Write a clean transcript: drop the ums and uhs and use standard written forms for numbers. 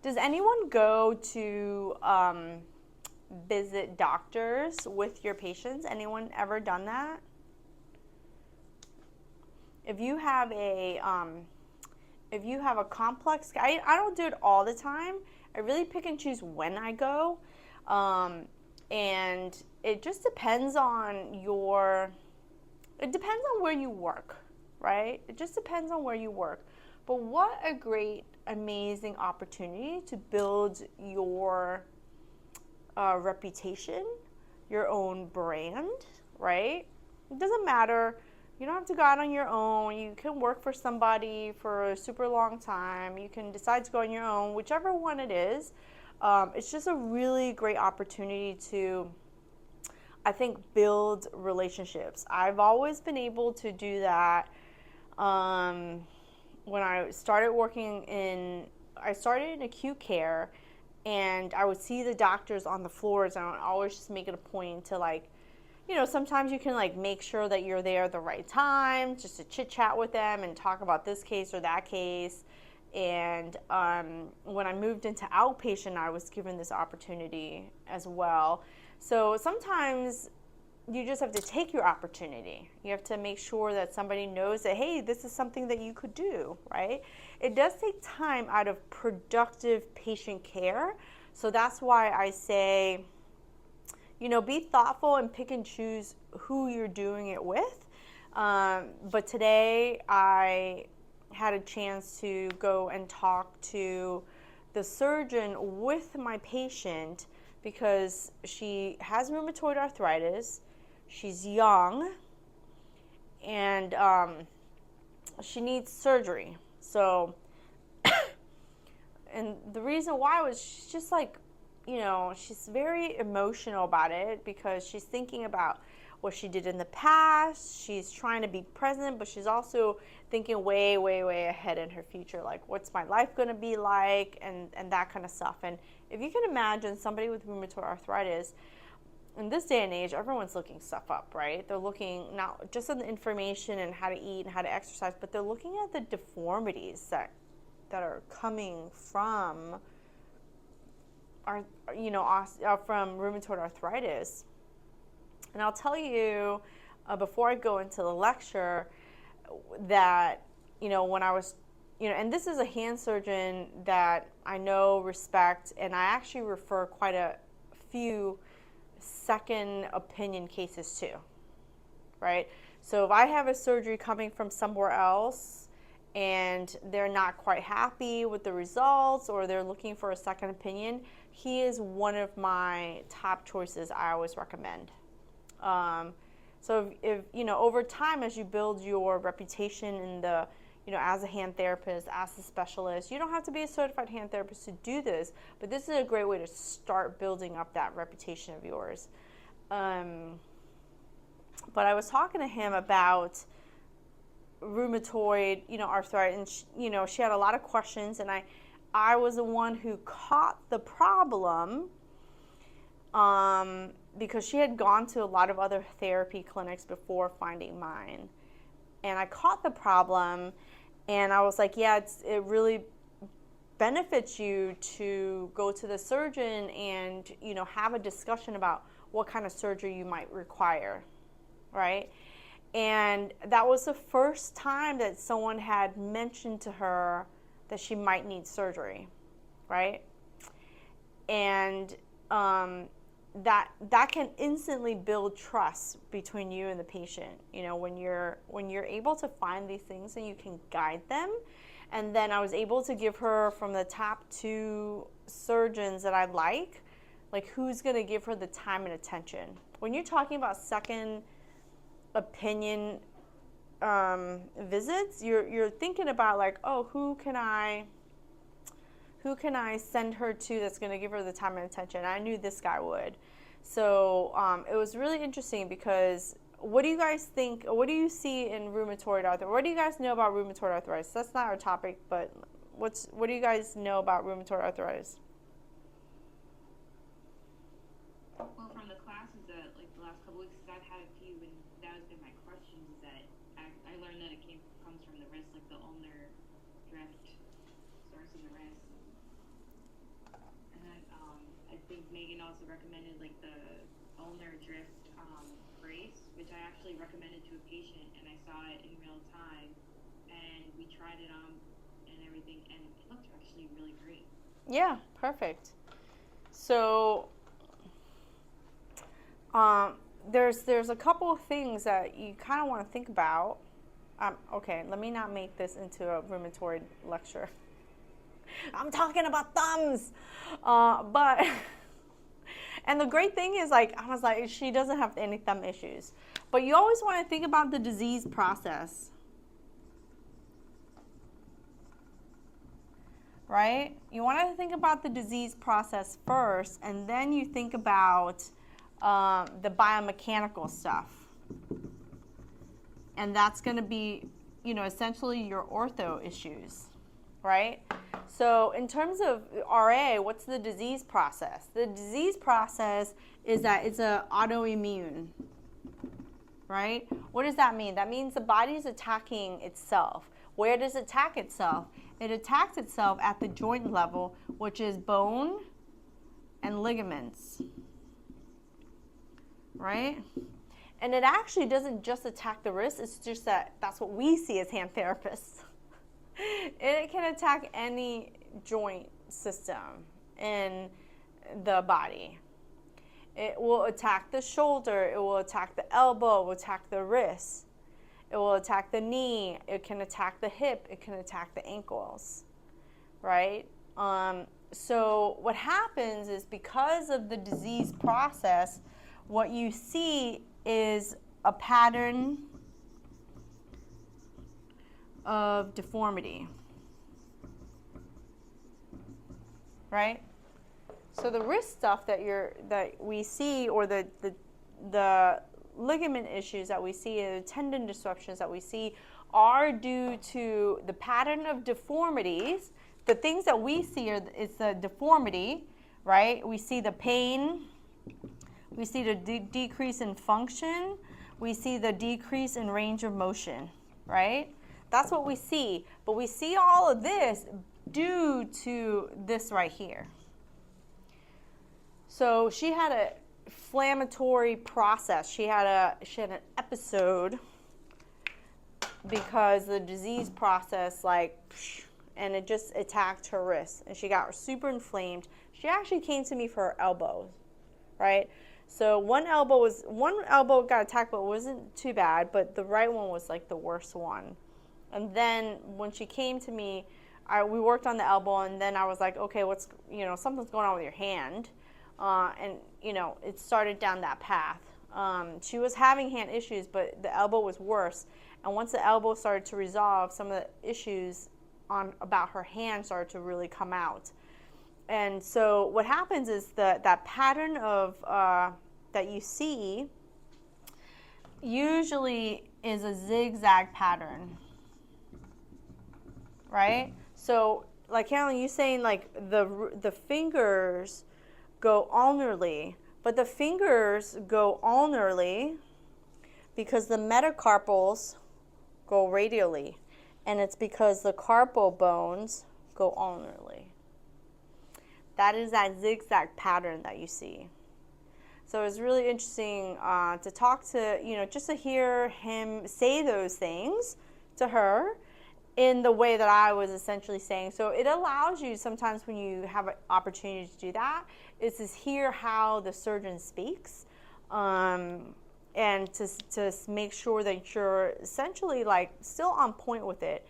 Does anyone go to visit doctors with your patients? Anyone ever done that? If you have a complex, I don't do it all the time. I really pick and choose when I go, and it just depends on where you work, right? It just depends on where you work. But what a great, amazing opportunity to build your reputation, your own brand, right? It doesn't matter. You don't have to go out on your own. You can work for somebody for a super long time. You can decide to go on your own, whichever one it is. It's just a really great opportunity to, I think, build relationships. I've always been able to do that. When I started I started in acute care, and I would see the doctors on the floors, and I would always just make it a point to, like, sometimes you can, like, make sure that you're there at the right time, just to chit chat with them and talk about this case or that case. And when I moved into outpatient, I was given this opportunity as well. So sometimes you just have to take your opportunity. You have to make sure that somebody knows that, hey, this is something that you could do, right? It does take time out of productive patient care. So that's why I say, be thoughtful and pick and choose who you're doing it with. But today I had a chance to go and talk to the surgeon with my patient because she has rheumatoid arthritis. She's young, and she needs surgery. So, and the reason why was she's just like, she's very emotional about it because she's thinking about what she did in the past. She's trying to be present, but she's also thinking way, way, way ahead in her future. Like, what's my life going to be like, and that kind of stuff. And if you can imagine somebody with rheumatoid arthritis, in this day and age, everyone's looking stuff up, right? They're looking not just at the information and how to eat and how to exercise, but they're looking at the deformities that are coming from from rheumatoid arthritis. And I'll tell you, before I go into the lecture, that, when I was, and this is a hand surgeon that I know, respect, and I actually refer quite a few second opinion cases too, right? So if I have a surgery coming from somewhere else and they're not quite happy with the results or they're looking for a second opinion, he is one of my top choices I always recommend. So if over time, as you build your reputation in the, as a hand therapist, as a specialist, you don't have to be a certified hand therapist to do this, but this is a great way to start building up that reputation of yours. But I was talking to him about rheumatoid, arthritis, and she had a lot of questions, and I was the one who caught the problem, because she had gone to a lot of other therapy clinics before finding mine. And I caught the problem, and I was like, yeah, it really benefits you to go to the surgeon and, have a discussion about what kind of surgery you might require, right? And that was the first time that someone had mentioned to her that she might need surgery, right? And that can instantly build trust between you and the patient. When you're able to find these things and you can guide them. And then I was able to give her from the top 2 surgeons that I like who's going to give her the time and attention. When you're talking about second opinion visits, you're thinking about who can I send her to that's going to give her the time and attention? I knew this guy would. So it was really interesting because what do you guys think? What do you see in rheumatoid arthritis? What do you guys know about rheumatoid arthritis? That's not our topic, but what do you guys know about rheumatoid arthritis? Well, from the classes that the last couple weeks, I've had a few, and that has been my question. Is that I learned that it comes from the wrist, the ulnar drift starts in the wrist. also recommended like the ulnar drift brace, which I actually recommended to a patient, and I saw it in real time, and we tried it on and everything, and it looked actually really great. Yeah, perfect. So there's a couple of things that you kind of want to think about. Okay, let me not make this into a rheumatoid lecture. I'm talking about thumbs, but and the great thing is, like, I was like, she doesn't have any thumb issues, but you always want to think about the disease process, right? You want to think about the disease process first, and then you think about the biomechanical stuff. And that's going to be, essentially your ortho issues, right? So in terms of RA, what's the disease process? The disease process is that it's an autoimmune, right? What does that mean? That means the body is attacking itself. Where does it attack itself? It attacks itself at the joint level, which is bone and ligaments, right? And it actually doesn't just attack the wrist, it's just that's what we see as hand therapists. It can attack any joint system in the body. It will attack the shoulder, it will attack the elbow, it will attack the wrist, it will attack the knee, it can attack the hip, it can attack the ankles, right? So what happens is, because of the disease process, what you see is a pattern of deformity, right? So the wrist stuff that we see, or the ligament issues that we see, the tendon disruptions that we see, are due to the pattern of deformities. The things that we see is the deformity, right? We see the pain, we see the decrease in function, we see the decrease in range of motion, right? That's what we see. But we see all of this due to this right here. So she had an inflammatory process. She had an episode because the disease process, and it just attacked her wrist, and she got super inflamed. She actually came to me for her elbow, right? So one elbow got attacked, but it wasn't too bad, but the right one was like the worst one. And then when she came to me, we worked on the elbow, and then I was like, okay, something's going on with your hand. And it started down that path. She was having hand issues, but the elbow was worse. And once the elbow started to resolve, some of the issues about her hand started to really come out. And so what happens is that pattern of that you see usually is a zigzag pattern, right? So, like Carolyn, you saying like the fingers go ulnarly, but the fingers go ulnarly because the metacarpals go radially, and it's because the carpal bones go ulnarly. That is that zigzag pattern that you see. So it's really interesting to talk to, just to hear him say those things to her in the way that I was essentially saying. So it allows you sometimes, when you have an opportunity to do that, is to hear how the surgeon speaks, and to make sure that you're essentially still on point with it.